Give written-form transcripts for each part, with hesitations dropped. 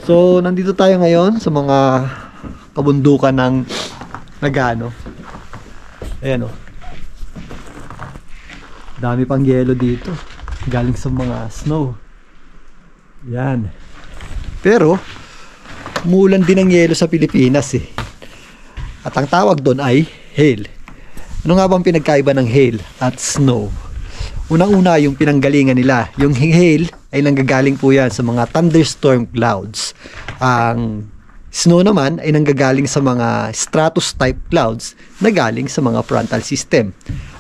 So, nandito tayo ngayon sa mga kabundukan ng Nagano. Ayan o. Dami pang yelo dito. Galing sa mga snow. Yan. Pero, umuulan din ng yelo sa Pilipinas eh. At ang tawag doon ay hail. Ano nga bang pinagkaiba ng hail at snow? Unang-una yung pinanggalingan nila. Yung hail ay nanggagaling po yan sa mga thunderstorm clouds. Ang snow naman ay nanggagaling sa mga stratus type clouds na galing sa mga frontal system.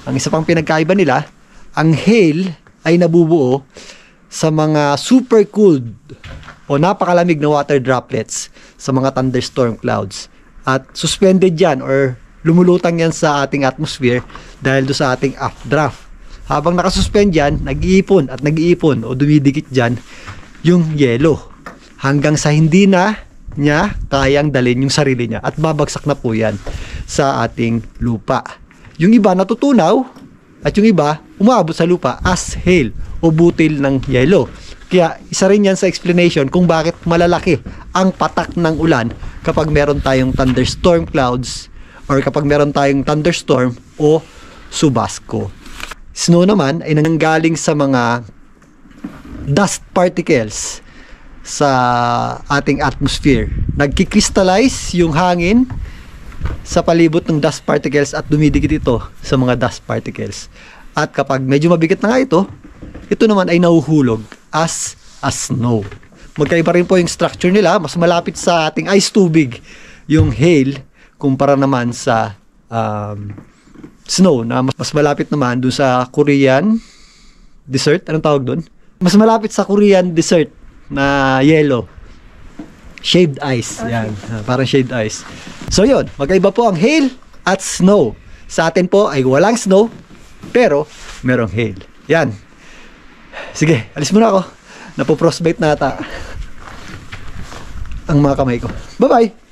Ang isa pang pinagkaiba nila, ang hail ay nabubuo sa mga super cooled o napakalamig na water droplets sa mga thunderstorm clouds. At suspended yan or lumulutang yan sa ating atmosphere dahil do sa ating updraft. Habang nakasuspend yan, nag-iipon at nag-iipon o dumidikit dyan yung yelo hanggang sa hindi na niya kayang dalhin yung sarili niya at babagsak na po yan sa ating lupa. Yung iba natutunaw at yung iba umaabot sa lupa as hail o butil ng yelo. Kaya isa rin yan sa explanation kung bakit malalaki ang patak ng ulan kapag meron tayong thunderstorm clouds or kapag meron tayong thunderstorm o subasco. Snow naman ay nanggaling sa mga dust particles sa ating atmosphere. Nagkikrystallize yung hangin sa palibot ng dust particles at dumidikit ito sa mga dust particles. At kapag medyo mabigat na nga ito naman ay nahuhulog as snow. Magkaiba rin po yung structure nila. Mas malapit sa ating ice tubig yung hail kumpara naman sa snow na mas malapit naman doon sa Korean desert. Anong tawag doon? Mas malapit sa Korean desert na yellow. Shaved ice. Okay. Yan. Parang shaved ice. So yun, magkaiba po ang hail at snow. Sa atin po ay walang snow pero merong hail. Yan. Sige, alis muna ako. Napoprosbate na ata ang mga kamay ko. Bye-bye!